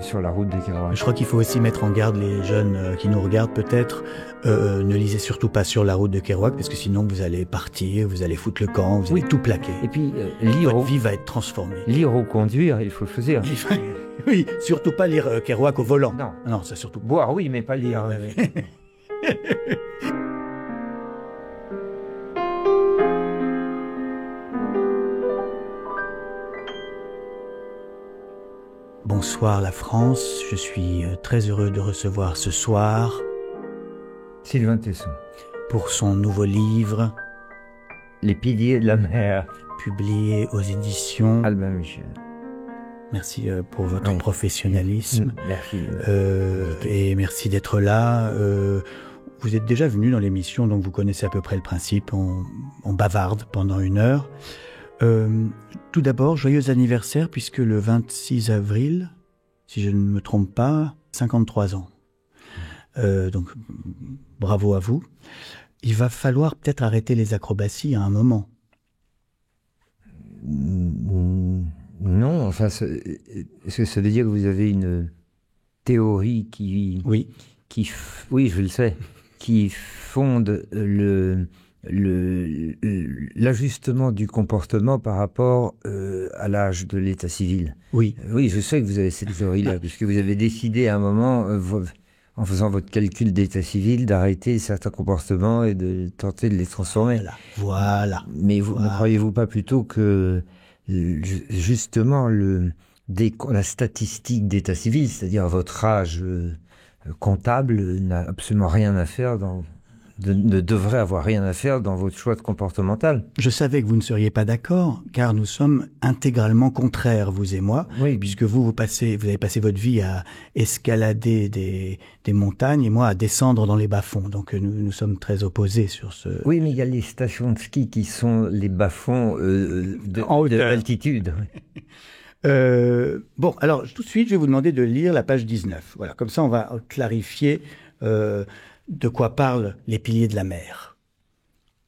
sur la route de Kerouac. Je crois qu'il faut aussi mettre en garde les jeunes qui nous regardent peut-être. Ne lisez surtout pas sur la route de Kerouac, parce que sinon vous allez partir, vous allez foutre le camp, vous allez tout plaquer. Et puis, votre vie va être transformée. Lire ou conduire, il faut choisir. Oui, surtout pas lire Kerouac au volant. Non, ça surtout. Boire, oui, mais pas lire. Bonsoir la France, je suis très heureux de recevoir ce soir Sylvain Tesson pour son nouveau livre Les piliers de la mer, publié aux éditions Albin Michel. Merci pour votre professionnalisme. Merci. Et merci d'être là. Vous êtes déjà venu dans l'émission, donc vous connaissez à peu près le principe. On bavarde pendant 1 heure. Tout d'abord, joyeux anniversaire, puisque le 26 avril, si je ne me trompe pas, 53 ans. Donc, bravo à vous. Il va falloir peut-être arrêter les acrobaties à un moment. Non, enfin, est-ce que ça veut dire que vous avez une théorie qui... Oui. Oui, je le sais. Qui fonde l'ajustement du comportement par rapport à l'âge de l'état civil. Oui. Oui, je sais que vous avez cette théorie-là, puisque vous avez décidé à un moment, en faisant votre calcul d'état civil, d'arrêter certains comportements et de tenter de les transformer. Voilà. Mais ne croyez-vous pas plutôt que, justement, la statistique d'état civil, c'est-à-dire votre âge comptable, n'a absolument rien à faire ne devrait avoir rien à faire dans votre choix de comportemental. Je savais que vous ne seriez pas d'accord, car nous sommes intégralement contraires, vous et moi, puisque vous avez passé votre vie à escalader des montagnes et moi à descendre dans les bas-fonds. Donc nous sommes très opposés sur ce... Oui, mais il y a les stations de ski qui sont les bas-fonds de altitude. Bon, alors tout de suite, je vais vous demander de lire la page 19. Voilà, comme ça on va clarifier... de quoi parlent les piliers de la mer.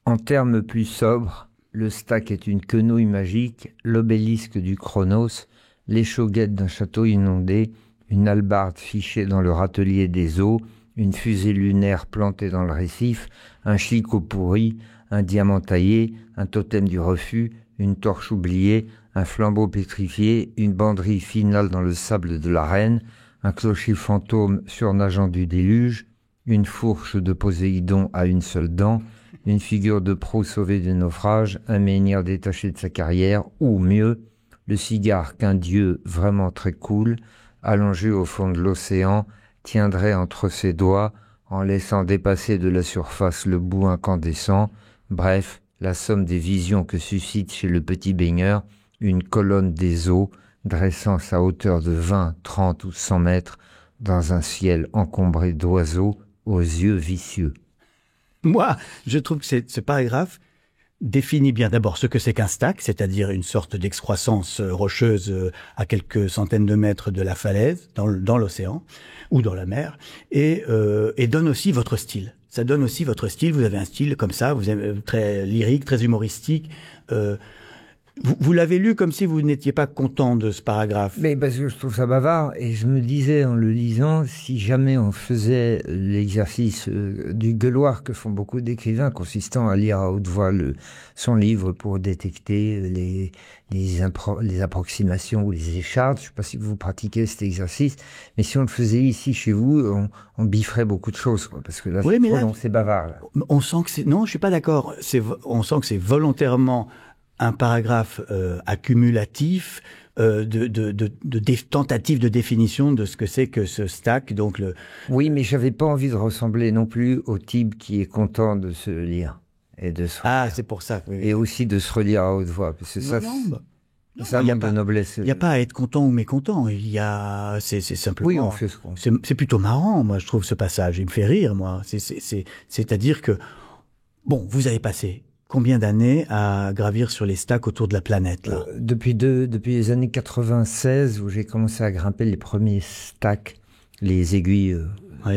En termes plus sobres, le stack est une quenouille magique, l'obélisque du Chronos, l'échauguette d'un château inondé, une hallebarde fichée dans le râtelier des eaux, une fusée lunaire plantée dans le récif, un chicot pourri, un diamant taillé, un totem du refus, une torche oubliée, un flambeau pétrifié, une banderille finale dans le sable de l'arène, un clocher fantôme surnageant du déluge, une fourche de Poséidon à une seule dent, une figure de proue sauvée du naufrage, un menhir détaché de sa carrière, ou mieux, le cigare qu'un dieu vraiment très cool, allongé au fond de l'océan, tiendrait entre ses doigts, en laissant dépasser de la surface le bout incandescent, bref, la somme des visions que suscite chez le petit baigneur une colonne des eaux, dressant sa hauteur de 20, 30 ou 100 mètres, dans un ciel encombré d'oiseaux, aux yeux vicieux. Moi, je trouve que ce paragraphe définit bien d'abord ce que c'est qu'un stack, c'est-à-dire une sorte d'excroissance rocheuse à quelques centaines de mètres de la falaise, dans l'océan ou dans la mer, et donne aussi votre style. Ça donne aussi votre style. Vous avez un style comme ça, vous êtes très lyrique, très humoristique. Vous l'avez lu comme si vous n'étiez pas content de ce paragraphe. Mais parce que je trouve ça bavard, et je me disais en le lisant, si jamais on faisait l'exercice du gueuloir que font beaucoup d'écrivains, consistant à lire à haute voix son livre pour détecter les approximations ou les échardes. Je ne sais pas si vous pratiquez cet exercice, mais si on le faisait ici chez vous, on bifferait beaucoup de choses, quoi, parce que là, c'est bavard. Là. On sent que c'est... Non, je suis pas d'accord. On sent que c'est volontairement un paragraphe accumulatif de tentative de définition de ce que c'est que ce stack. Donc Oui, mais j'avais pas envie de ressembler non plus au type qui est content de se lire et de se relire. C'est pour ça. Oui. Et aussi de se relire à haute voix, parce que ça, c'est un manque de noblesse. Il n'y a pas à être content ou mécontent. C'est simplement. Oui, on fait ce qu'on. C'est plutôt marrant, moi, je trouve ce passage. Il me fait rire, moi. C'est-à-dire que bon, vous avez passé combien d'années à gravir sur les stacks autour de la planète, là? Depuis les années 96, où j'ai commencé à grimper les premiers stacks, les aiguilles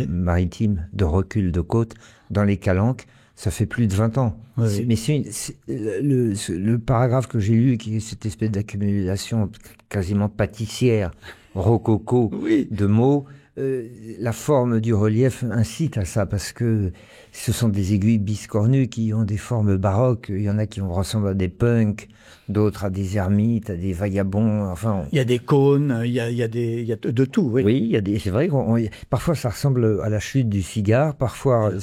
maritimes de recul de côte, dans les Calanques, ça fait plus de 20 ans. Oui. Mais le paragraphe que j'ai lu, qui est cette espèce d'accumulation quasiment pâtissière rococo Oui. de mots. La forme du relief incite à ça parce que ce sont des aiguilles biscornues qui ont des formes baroques. Il y en a qui ressemblent à des punks, d'autres à des ermites, à des vagabonds. Enfin, Il y a des cônes, il y a de tout, oui. oui, il y a des. C'est vrai parfois ça ressemble à la chute du cigare. Parfois, là,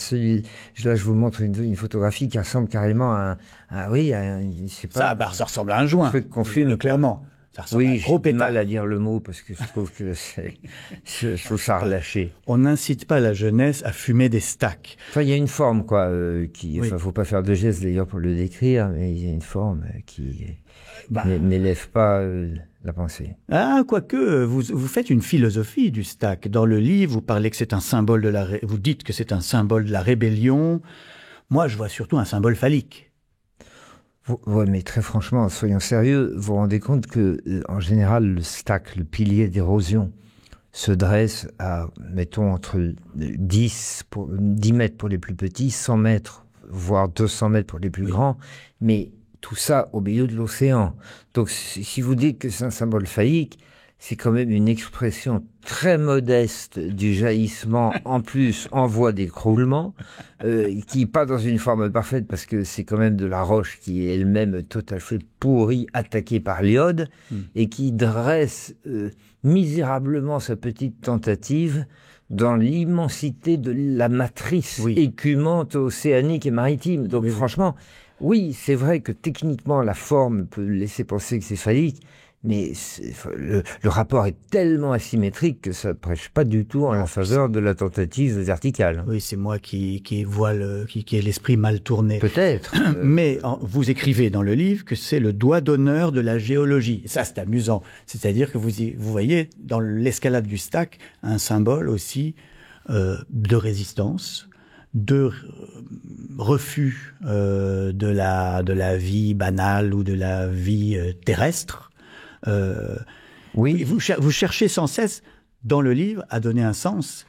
je vous montre une photographie qui ressemble carrément je sais pas. Ça ressemble à un joint. Truc qu'on fume. Clairement. Ça ressemble à un Oui, gros j'ai du pétard. mal à dire le mot parce que je trouve que je trouve ça relâché. On n'incite pas la jeunesse à fumer des stacks. Enfin, il y a une forme, quoi, Oui. enfin, faut pas faire de gestes d'ailleurs pour le décrire, mais il y a une forme qui Bah. n'élève pas la pensée. Ah, quoique, vous faites une philosophie du stack. Dans le livre, vous parlez que c'est un symbole vous dites que c'est un symbole de la rébellion. Moi, je vois surtout un symbole phallique. Ouais, mais très franchement, soyons sérieux, vous vous rendez compte que, en général, le stack, le pilier d'érosion, se dresse à, mettons, entre 10 mètres pour les plus petits, 100 mètres, voire 200 mètres pour les plus grands, mais tout ça au milieu de l'océan. Donc, si vous dites que c'est un symbole phallique, c'est quand même une expression très modeste du jaillissement, en plus en voie d'écroulement, qui pas dans une forme parfaite parce que c'est quand même de la roche qui est elle-même tout à fait pourrie, attaquée par l'iode, et qui dresse misérablement sa petite tentative dans l'immensité de la matrice écumante océanique et maritime. Donc franchement, oui, c'est vrai que techniquement la forme peut laisser penser que c'est phallique, mais le rapport est tellement asymétrique que ça ne prêche pas du tout en la faveur de la tentative verticale. Oui, c'est moi qui vois qui ai l'esprit mal tourné. Peut-être. Mais vous écrivez dans le livre que c'est le doigt d'honneur de la géologie. Et ça, c'est amusant. C'est-à-dire que vous voyez dans l'escalade du stack un symbole aussi de résistance, de refus de la vie banale ou de la vie terrestre. Oui. Vous cherchez sans cesse dans le livre à donner un sens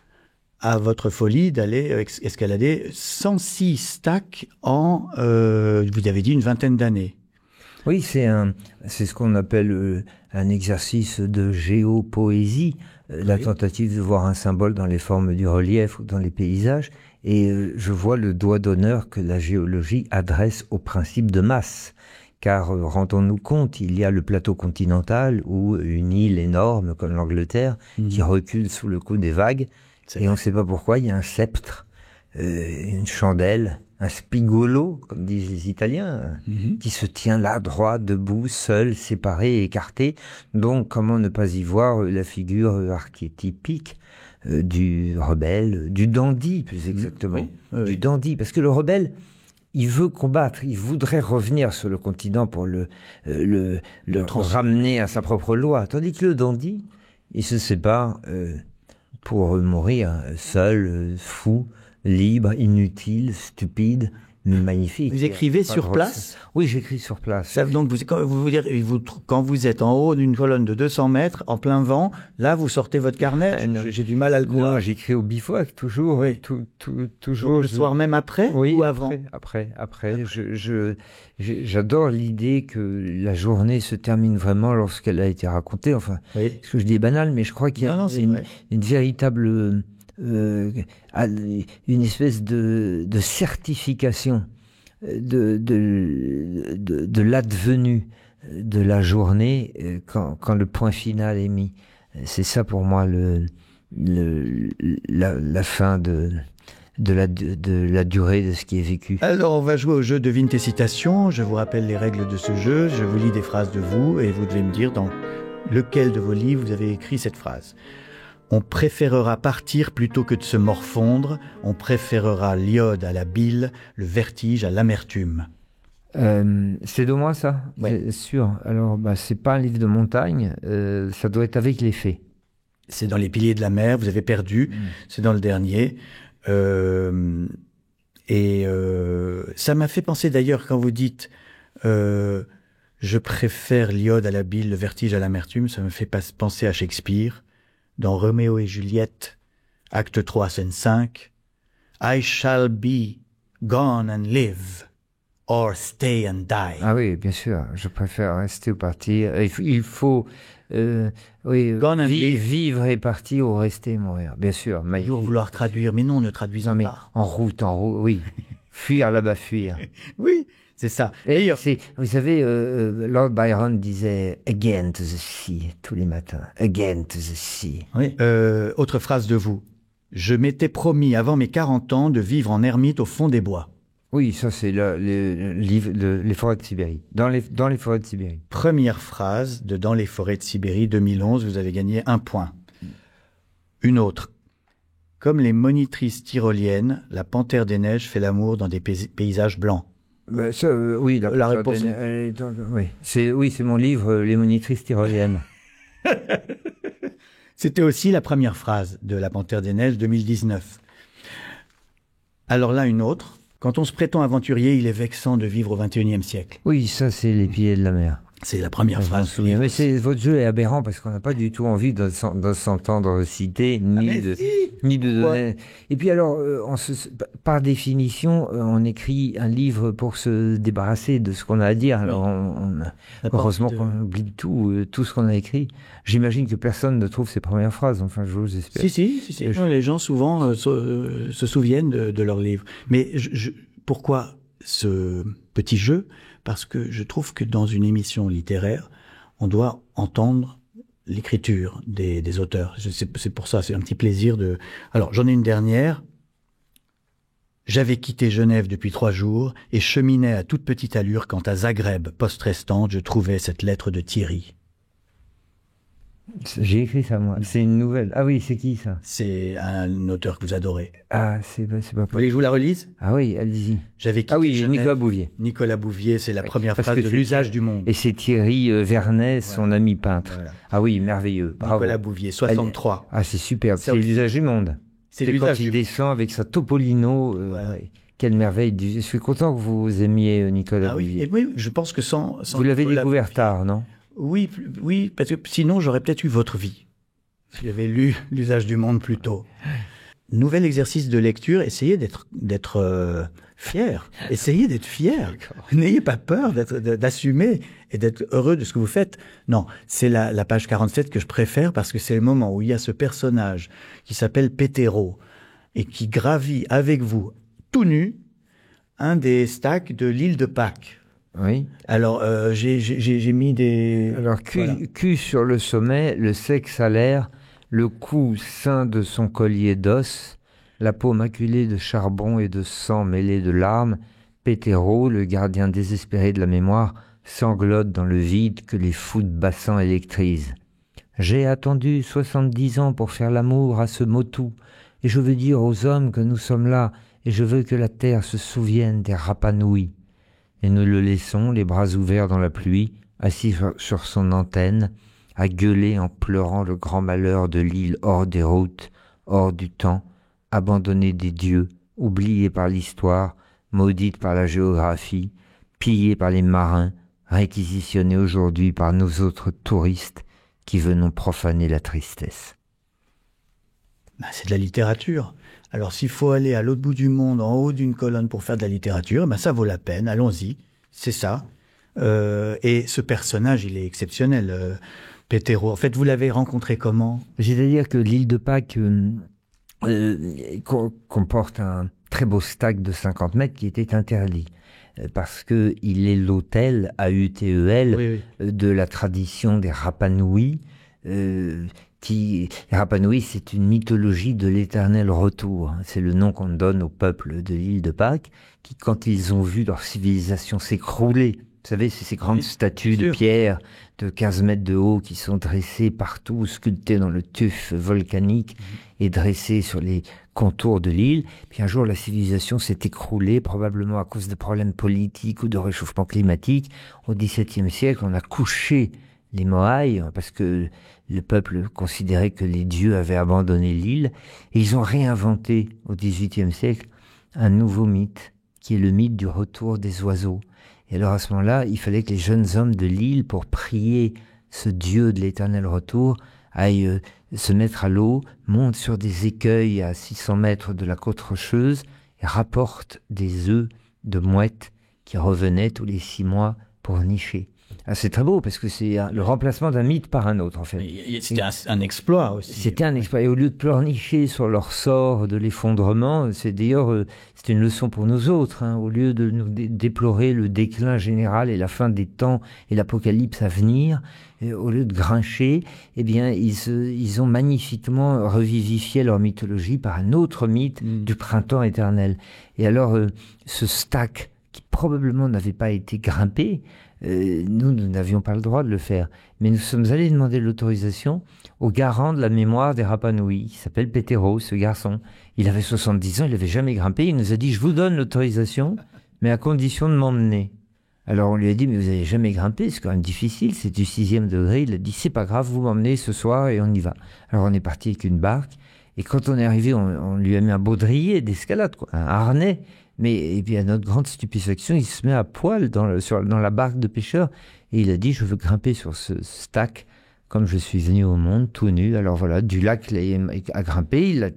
à votre folie d'aller escalader 106 stacks en, vous avez dit, une vingtaine d'années. Oui, c'est ce qu'on appelle un exercice de géopoésie, la tentative de voir un symbole dans les formes du relief ou dans les paysages. Et je vois le doigt d'honneur que la géologie adresse au principe de masse. Car rendons-nous compte, il y a le plateau continental ou une île énorme comme l'Angleterre qui recule sous le coup des vagues. Et on ne sait pas pourquoi, il y a un sceptre, une chandelle, un spigolo, comme disent les Italiens, qui se tient là, droit, debout, seul, séparé, écarté. Donc, comment ne pas y voir la figure archétypique du rebelle, du dandy, plus exactement. Du dandy, parce que le rebelle, il veut combattre, il voudrait revenir sur le continent pour le ramener à sa propre loi. Tandis que le dandy, il se sépare pour mourir seul, fou, libre, inutile, stupide, mais magnifique. Vous écrivez sur place ? Oui, j'écris sur place. Ça, donc, quand vous êtes en haut d'une colonne de 200 mètres, en plein vent, là, vous sortez votre carnet. J'ai du mal à le croire. Non, j'écris au bivouac, toujours. Oui. Toujours. Le soir même après ou avant ? Après. J'adore l'idée que la journée se termine vraiment lorsqu'elle a été racontée. Enfin, ce que je dis est banal, mais je crois qu'il y a une véritable... une espèce de certification de l'advenu de la journée quand le point final est mis. C'est ça pour moi la fin de la durée de ce qui est vécu. Alors on va jouer au jeu Devine tes citations. Je vous rappelle les règles de ce jeu. Je vous lis des phrases de vous et vous devez me dire dans lequel de vos livres vous avez écrit cette phrase. On préférera partir plutôt que de se morfondre. On préférera l'iode à la bile, le vertige à l'amertume. C'est de moi, ça ? Ouais. C'est sûr. Alors, c'est pas un livre de montagne. Ça doit être avec les faits. C'est dans Les Piliers de la mer. Vous avez perdu. C'est dans le dernier. Ça m'a fait penser d'ailleurs quand vous dites je préfère l'iode à la bile, le vertige à l'amertume. Ça me fait penser à Shakespeare. Dans Roméo et Juliette, acte 3, scène 5, I shall be gone and live or stay and die. Ah oui, bien sûr, je préfère rester ou partir. Il faut Gone and live. vivre et partir ou rester et mourir, bien sûr. Mais Toujours vouloir traduire, mais non, ne traduisons mais pas. en route, oui. Fuir là-bas, fuir. Oui, c'est ça. Et vous savez, Lord Byron disait Again to the sea tous les matins. Again to the sea. Oui. Autre phrase de vous. Je m'étais promis avant mes 40 ans de vivre en ermite au fond des bois. Oui, ça c'est les forêts de Sibérie. Dans les forêts de Sibérie. Première phrase de Dans les forêts de Sibérie 2011, vous avez gagné 1 point. Une autre. Comme les monitrices tyroliennes, la panthère des neiges fait l'amour dans des paysages blancs. Ben, ça, oui, La réponse. Oui, c'est mon livre, Les monitrices tyroliennes. C'était aussi la première phrase de La Panthère des Neiges 2019. Alors là, une autre. Quand on se prétend aventurier, il est vexant de vivre au XXIe siècle. Oui, ça c'est Les pieds de la mer. C'est la première Je m'en phrase. souviens. Mais votre jeu est aberrant parce qu'on n'a pas du tout envie de s'entendre citer, ni de donner. Et puis alors, par définition, on écrit un livre pour se débarrasser de ce qu'on a à dire. Alors, heureusement qu'on oublie tout ce qu'on a écrit. J'imagine que personne ne trouve ses premières phrases. Enfin, j'ose espérer. Si. Les gens souvent se souviennent de leurs livres. Mais pourquoi ce petit jeu? Parce que je trouve que dans une émission littéraire, on doit entendre l'écriture des auteurs. C'est pour ça, c'est un petit plaisir de... Alors, j'en ai une dernière. J'avais quitté Genève depuis 3 jours et cheminais à toute petite allure quand à Zagreb, poste restante, je trouvais cette lettre de Thierry. J'ai écrit ça, moi. C'est une nouvelle. Ah oui, c'est qui, ça? C'est un auteur que vous adorez. Ah, c'est pas Vous voulez que je vous la relise? Ah oui, allez-y. J'avais quitté Ah oui, Genève. Nicolas Bouvier. Nicolas Bouvier, c'est la première parce phrase que de c'est- L'usage du monde. Et c'est Thierry Vernet, son ami peintre. Voilà. Ah oui, merveilleux. Bravo. Nicolas Bouvier, 63. Ah, c'est superbe. Ça C'est aussi. l'usage du monde. C'est quand l'usage il du descend avec sa Topolino. Voilà. Ouais. Quelle merveille. Je suis content que vous aimiez Nicolas Ah oui, Bouvier. et oui, je pense que sans Vous l'avez Nicolas découvert Bouvier- tard, non? Oui, parce que sinon j'aurais peut-être eu votre vie. Si j'avais lu L'usage du monde plus tôt. Nouvel exercice de lecture, essayez d'être fier. Essayez d'être fier. N'ayez pas peur d'assumer et d'être heureux de ce que vous faites. Non, c'est la page 47 que je préfère parce que c'est le moment où il y a ce personnage qui s'appelle Pétéro et qui gravit avec vous, tout nu, un des stacks de l'île de Pâques. Oui. Alors, j'ai mis des... Alors, Voilà. cul sur le sommet, le sexe à l'air, le cou ceint de son collier d'os, la peau maculée de charbon et de sang mêlé de larmes, Pétéro, le gardien désespéré de la mémoire, sanglote dans le vide que les fous de bassin électrisent. J'ai attendu 70 ans pour faire l'amour à ce motu, et je veux dire aux hommes que nous sommes là, et je veux que la terre se souvienne des Rapanouis. Et nous le laissons, les bras ouverts dans la pluie, assis sur son antenne, à gueuler en pleurant le grand malheur de l'île hors des routes, hors du temps, abandonnée des dieux, oubliée par l'histoire, maudite par la géographie, pillée par les marins, réquisitionnée aujourd'hui par nous autres touristes qui venons profaner la tristesse. Ben, c'est de la littérature. Alors s'il faut aller à l'autre bout du monde, en haut d'une colonne pour faire de la littérature, ben ça vaut la peine, allons-y, c'est ça. Et ce personnage, il est exceptionnel, Pétéro. En fait, vous l'avez rencontré comment? C'est-à-dire que l'île de Pâques comporte un très beau stack de 50 mètres qui était interdit. Parce que il est l'autel, AUTEL, Oui. de la tradition des Rapanouis. Rapanouis, c'est une mythologie de l'éternel retour. C'est le nom qu'on donne au peuple de l'île de Pâques, qui, quand ils ont vu leur civilisation s'écrouler, vous savez, c'est ces grandes statues de pierre de 15 mètres de haut qui sont dressées partout, sculptées dans le tuf volcanique et dressées sur les contours de l'île. Puis un jour, la civilisation s'est écroulée, probablement à cause de problèmes politiques ou de réchauffement climatique. Au XVIIe siècle, on a couché les Moaïs, parce que le peuple considérait que les dieux avaient abandonné l'île. Et ils ont réinventé, au XVIIIe siècle, un nouveau mythe, qui est le mythe du retour des oiseaux. Et alors à ce moment-là, il fallait que les jeunes hommes de l'île, pour prier ce Dieu de l'éternel retour, aillent se mettre à l'eau, montent sur des écueils à 600 mètres de la côte rocheuse et rapportent des œufs de mouettes qui revenait tous les 6 mois pour nicher. Ah, c'est très beau parce que c'est le remplacement d'un mythe par un autre en fait. C'était un exploit aussi. C'était un exploit. Et au lieu de pleurnicher sur leur sort de l'effondrement, c'est d'ailleurs c'est une leçon pour nous autres. Hein. Au lieu de nous déplorer le déclin général et la fin des temps et l'apocalypse à venir, au lieu de grincher, eh bien ils ont magnifiquement revivifié leur mythologie par un autre mythe du printemps éternel. Et alors ce stack qui probablement n'avait pas été grimpé, nous n'avions pas le droit de le faire. Mais nous sommes allés demander l'autorisation au garant de la mémoire des Rapa Nui, qui s'appelle Petero, ce garçon. Il avait 70 ans, il n'avait jamais grimpé. Il nous a dit, je vous donne l'autorisation, mais à condition de m'emmener. Alors on lui a dit, mais vous n'avez jamais grimpé, c'est quand même difficile, c'est du 6e degré. Il a dit, c'est pas grave, vous m'emmenez ce soir et on y va. Alors on est parti avec une barque. Et quand on est arrivé, on lui a mis un baudrier d'escalade, quoi, un harnais. Mais et puis à notre grande stupéfaction, il se met à poil dans la barque de pêcheur et il a dit, je veux grimper sur ce stack comme je suis venu au monde, tout nu. Alors voilà, du lac à grimper, il l'a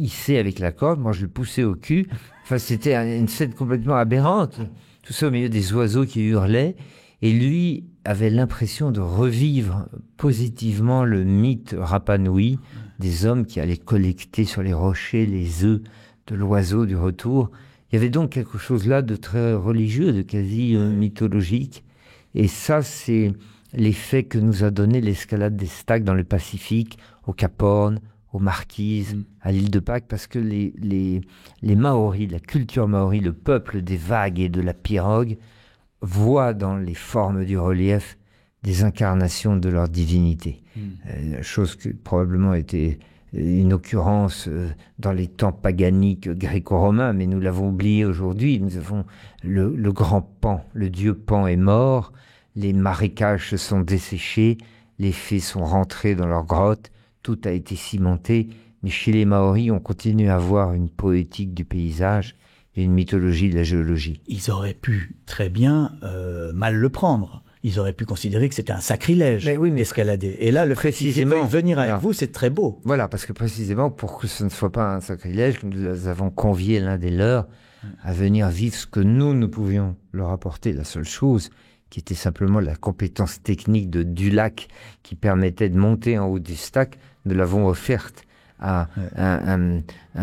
hissé avec la corde, moi je le poussais au cul. Enfin, c'était une scène complètement aberrante. Tout ça au milieu des oiseaux qui hurlaient. Et lui avait l'impression de revivre positivement le mythe Rapa Nui, des hommes qui allaient collecter sur les rochers les œufs de l'oiseau du retour. Il y avait donc quelque chose là de très religieux, de quasi mythologique. Et ça, c'est l'effet que nous a donné l'escalade des stacks dans le Pacifique, au Cap Horn, aux Marquises, à l'île de Pâques, parce que les Maoris, la culture maori, le peuple des vagues et de la pirogue, voient dans les formes du relief des incarnations de leur divinité. Chose qui probablement était une occurrence dans les temps paganiques gréco-romains, mais nous l'avons oublié aujourd'hui. Nous avons le grand Pan, le dieu Pan est mort, les marécages se sont desséchés, les fées sont rentrées dans leurs grottes, tout a été cimenté, mais chez les Maoris, on continue à avoir une poétique du paysage et une mythologie de la géologie. Ils auraient pu très bien mal le prendre. Ils auraient pu considérer que c'était un sacrilège d'escalader. Et là, le fait de venir avec vous, c'est très beau. Voilà, parce que précisément, pour que ce ne soit pas un sacrilège, nous avons convié l'un des leurs à venir vivre ce que nous pouvions leur apporter. La seule chose, qui était simplement la compétence technique de Dulac, qui permettait de monter en haut du stack, nous l'avons offerte à un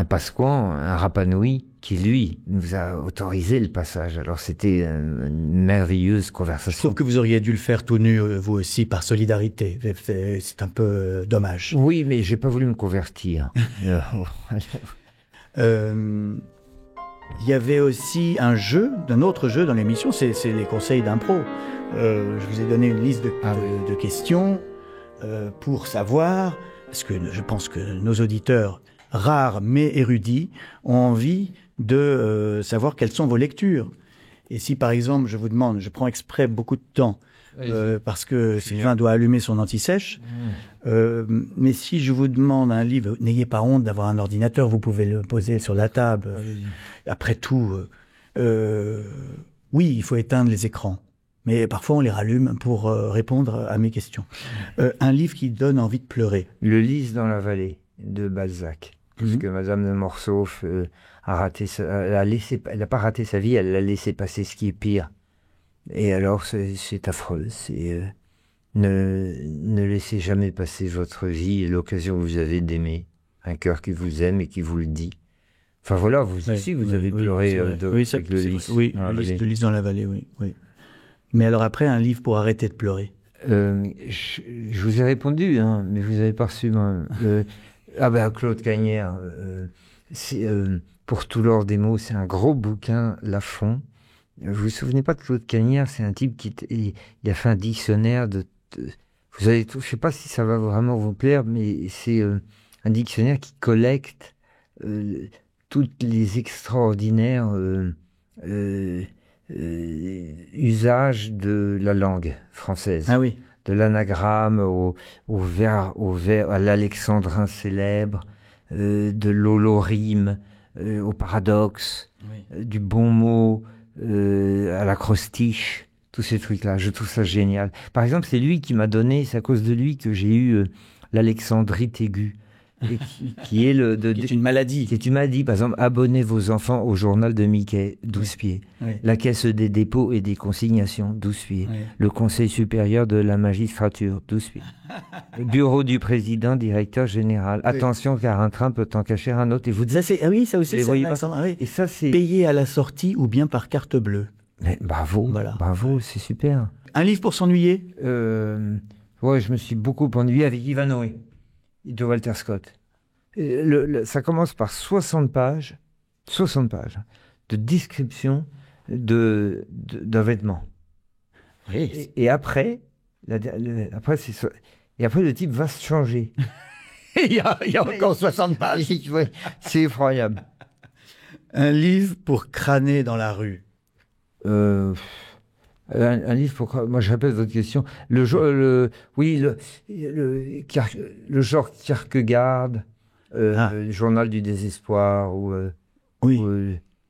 Pasquan, un Rapa Nui, qui lui nous a autorisé le passage. Alors c'était une merveilleuse conversation. Je trouve que vous auriez dû le faire tout nu, vous aussi, par solidarité. C'est un peu dommage. Oui, mais j'ai pas voulu me convertir. Il y avait aussi un autre jeu dans l'émission, c'est les conseils d'impro. Je vous ai donné une liste de questions pour savoir, parce que je pense que nos auditeurs, rares mais érudits, ont envie de savoir quelles sont vos lectures. Et si par exemple, je vous demande, je prends exprès beaucoup de temps, parce que Sylvain doit allumer son anti-sèche, mais si je vous demande un livre, n'ayez pas honte d'avoir un ordinateur, vous pouvez le poser sur la table. Après tout, oui, il faut éteindre les écrans. Mais parfois, on les rallume pour répondre à mes questions. Un livre qui donne envie de pleurer. Le Lys dans la vallée, de Balzac. Parce que Madame de Morsauf a raté elle n'a pas raté sa vie, elle l'a laissé passer ce qui est pire. Et alors, c'est affreux. Ne laissez jamais passer votre vie et l'occasion que vous avez d'aimer. Un cœur qui vous aime et qui vous le dit. Enfin voilà, vous aussi, vous avez pleuré avec le Lys. Oui, le Lys dans la vallée, oui. Mais alors après, un livre pour arrêter de pleurer. Je vous ai répondu, hein, mais vous n'avez pas reçu. Claude Cagnère, pour tout l'or des mots, c'est un gros bouquin, Lafon. Vous vous souvenez pas de Claude Cagnère? C'est un type il a fait un dictionnaire vous allez, je sais pas si ça va vraiment vous plaire, mais c'est un dictionnaire qui collecte toutes les extraordinaires usages de la langue française. Ah oui. De l'anagramme à l'alexandrin célèbre, de l'holorime au paradoxe, du bon mot à l'acrostiche, tous ces trucs-là. Je trouve ça génial. Par exemple, c'est lui qui m'a donné, c'est à cause de lui que j'ai eu l'alexandrite aiguë. et qui est qui est une maladie. Qui est une maladie. Par exemple, abonnez vos enfants au journal de Mickey, 12 pieds. Oui. La caisse des dépôts et des consignations, 12 pieds. Oui. Le conseil supérieur de la magistrature, 12 pieds. Le bureau du président, directeur général. Oui. Attention, car un train peut en cacher un autre. Et vous Ça, c'est, ah oui, ça aussi, Et c'est voyez Alexandre. Ah oui. Et ça, c'est... Payé à la sortie ou bien par carte bleue. Mais bravo, Voilà. bravo, c'est super. Un livre pour s'ennuyer? Ouais, je me suis beaucoup ennuyé avec Ivanhoe de Walter Scott. Ça commence par 60 pages de description d'un vêtement. Oui. Et après, après, le type va se changer. il y a encore 60 pages. Ouais, c'est effroyable. Un livre pour crâner dans la rue. Un livre pour... Moi, je répète votre question. Le genre Kierkegaard, le journal du désespoir, ou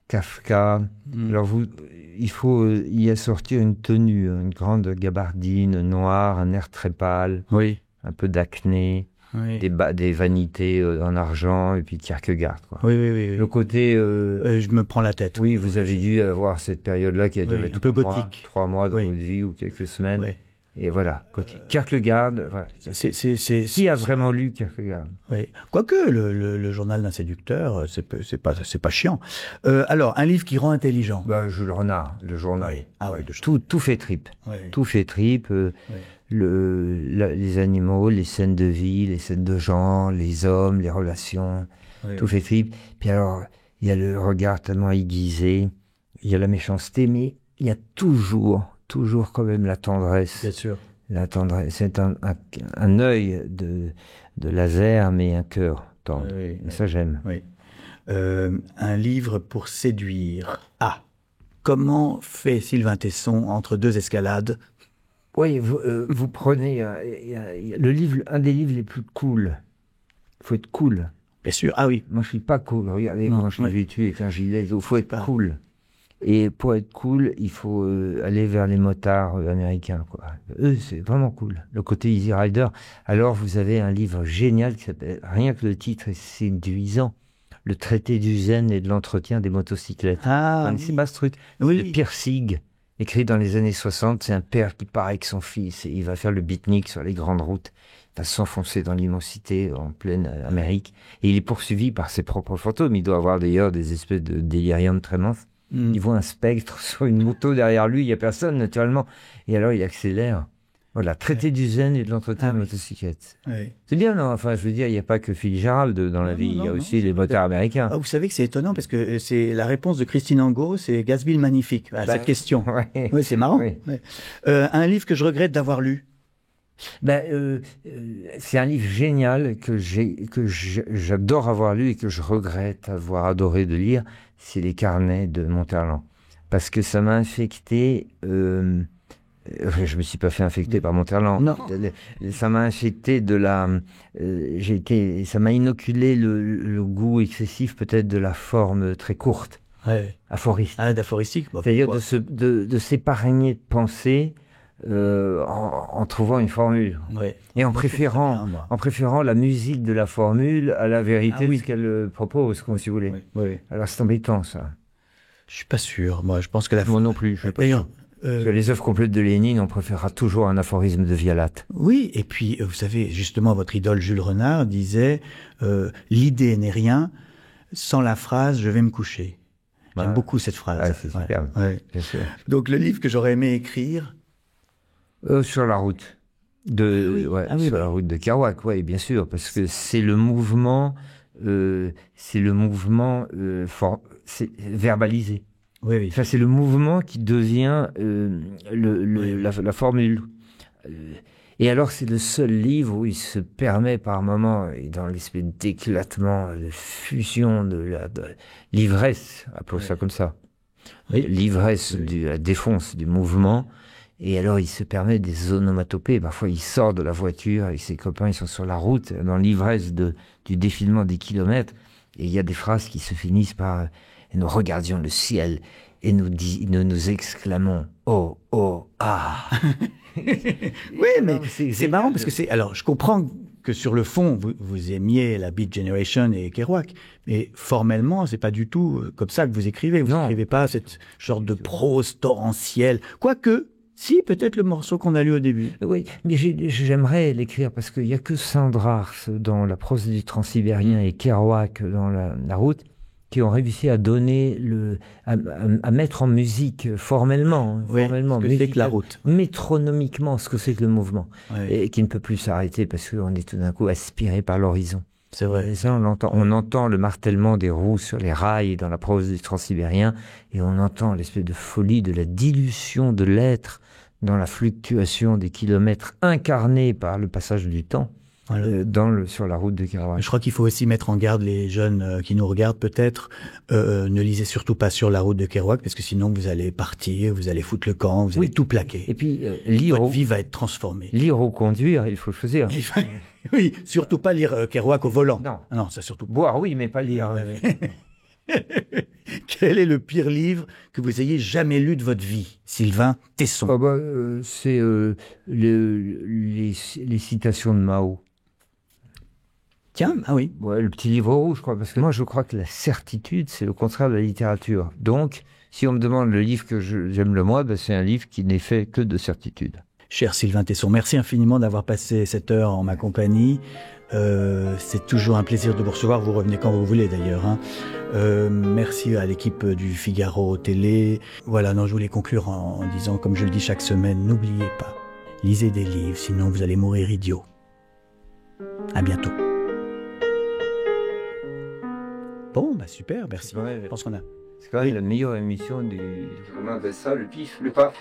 Kafka. Alors, il faut y assortir une tenue, une grande gabardine noire, un air très pâle, un peu d'acné, des vanités en argent, et puis Kierkegaard, quoi. Oui. Le côté... je me prends la tête. Oui, vous avez dû avoir cette période-là qui a duré un peu gothique. 3 mois dans votre vie ou quelques semaines. Et voilà, Kierkegaard, voilà. Qui a vraiment lu Kierkegaard? Oui. Quoique, le journal d'un séducteur, c'est pas chiant. Alors, un livre qui rend intelligent. Jules Renard, le journal. Oui. Ah oui, tout fait trip. Oui. Tout fait trip. Les animaux, les scènes de vie, les scènes de gens, les hommes, les relations. Tout fait trip. Puis alors, il y a le regard tellement aiguisé. Il y a la méchanceté, mais il y a toujours quand même la tendresse. Bien sûr. La tendresse. C'est un œil de laser, mais un cœur tendre. Et ça, j'aime. Oui. Un livre pour séduire. Comment fait Sylvain Tesson entre 2 escalades? Oui, vous prenez le livre, un des livres les plus cool. Il faut être cool. Bien sûr. Ah oui. Moi, je suis pas cool. Regardez, moi, je suis vêtu avec un gilet. Il faut être cool. Et pour être cool, il faut aller vers les motards américains, quoi. Eux, c'est vraiment cool. Le côté Easy Rider. Alors, vous avez un livre génial qui s'appelle, rien que le titre est séduisant, Le traité du zen et de l'entretien des motocyclettes. C'est Bastruc. De Pierre Sig, écrit dans les années 60. C'est un père qui part avec son fils et il va faire le beatnik sur les grandes routes. Il va s'enfoncer dans l'immensité en pleine Amérique. Et il est poursuivi par ses propres fantômes. Il doit avoir d'ailleurs des espèces de délirium tremens. Il voit un spectre sur une moto derrière lui, il n'y a personne naturellement. Et alors il accélère. Voilà, traité du zen et de l'entretien de motocyclette. C'est bien, non? Enfin, je veux dire, il n'y a pas que Fitzgerald dans la vie, il y a aussi les motards américains. Vous savez que c'est étonnant parce que c'est la réponse de Christine Angot, c'est Gatsby le Magnifique, à cette question. Oui, c'est marrant. Un livre que je regrette d'avoir lu. C'est un livre génial que j'adore avoir lu et que je regrette avoir adoré de lire. C'est Les Carnets de Monterland. Parce que ça m'a infecté. Je me suis pas fait infecter par Monterland. Non. Ça m'a infecté ça m'a inoculé le goût excessif peut-être de la forme très courte. Aphoristique. D'aphoristique. C'est-à-dire de s'épargner de pensée. En trouvant une formule et en préférant la musique de la formule à la vérité de ce qu'elle propose, comme si vous voulez. Alors c'est embêtant, ça. Je suis pas sûr. Moi, je pense que moi non plus. Parce que les œuvres complètes de Lénine, on préférera toujours un aphorisme de Vialat. Oui, et puis vous savez, justement, votre idole Jules Renard disait l'idée n'est rien sans la phrase je vais me coucher. J'aime beaucoup cette phrase. C'est superbe. Bien sûr. Donc le livre que j'aurais aimé écrire. Sur la route sur la route de Kerouac, bien sûr, parce que c'est le mouvement, c'est verbalisé. Enfin, c'est le mouvement qui devient la formule. Et alors, c'est le seul livre où il se permet par moments, et dans l'espèce d'éclatement, de fusion, de l'ivresse, appelons ça comme ça, l'ivresse, la défonce du mouvement. Et alors, il se permet des onomatopées. Parfois, il sort de la voiture avec ses copains, ils sont sur la route, dans l'ivresse du défilement des kilomètres. Et il y a des phrases qui se finissent par « Nous regardions le ciel et nous exclamons « Oh, oh, ah !» Oui, mais c'est marrant parce que alors, je comprends que sur le fond, vous aimiez la Beat Generation et Kerouac. Mais formellement, c'est pas du tout comme ça que vous écrivez. Vous n'écrivez pas cette sorte de prose torrentielle. Quoique, si, peut-être le morceau qu'on a lu au début. Oui, mais j'aimerais l'écrire parce qu'il n'y a que Sandrars dans la prose du Transsibérien et Kerouac dans la route qui ont réussi à donner à mettre en musique formellement, oui, ce que c'est que la route, métronomiquement ce que c'est que le mouvement, oui. Et qui ne peut plus s'arrêter parce qu'on est tout d'un coup aspiré par l'horizon. C'est vrai. Et ça, on entend le martèlement des roues sur les rails dans la prose du Transsibérien, et on entend l'espèce de folie de la dilution de l'être dans la fluctuation des kilomètres incarnés par le passage du temps. Voilà. Sur la route de Kerouac. Je crois qu'il faut aussi mettre en garde les jeunes qui nous regardent peut-être. Ne lisez surtout pas sur la route de Kerouac parce que sinon vous allez partir, vous allez foutre le camp, vous allez tout plaquer. Et puis votre vie va être transformée. Lire ou conduire, il faut choisir. Oui, surtout pas lire Kerouac au volant. Non, non, ça surtout. Boire, oui, mais pas lire. Quel est le pire livre que vous ayez jamais lu de votre vie, Sylvain Tesson? C'est les citations de Mao. Tiens, ah oui. Ouais, le petit livre rouge, je crois, parce que moi, je crois que la certitude, c'est le contraire de la littérature. Donc, si on me demande le livre que j'aime le moins, c'est un livre qui n'est fait que de certitude. Cher Sylvain Tesson, merci infiniment d'avoir passé cette heure en ma compagnie. C'est toujours un plaisir de vous recevoir. Vous revenez quand vous voulez, d'ailleurs. Hein. Merci à l'équipe du Figaro Télé. Voilà, non, je voulais conclure en disant, comme je le dis chaque semaine, n'oubliez pas, lisez des livres, sinon vous allez mourir idiot. À bientôt. Bon, super, merci. Ouais, je pense qu'on a... C'est quand même la meilleure émission du... Comment on appelle ça, le pif, le paf.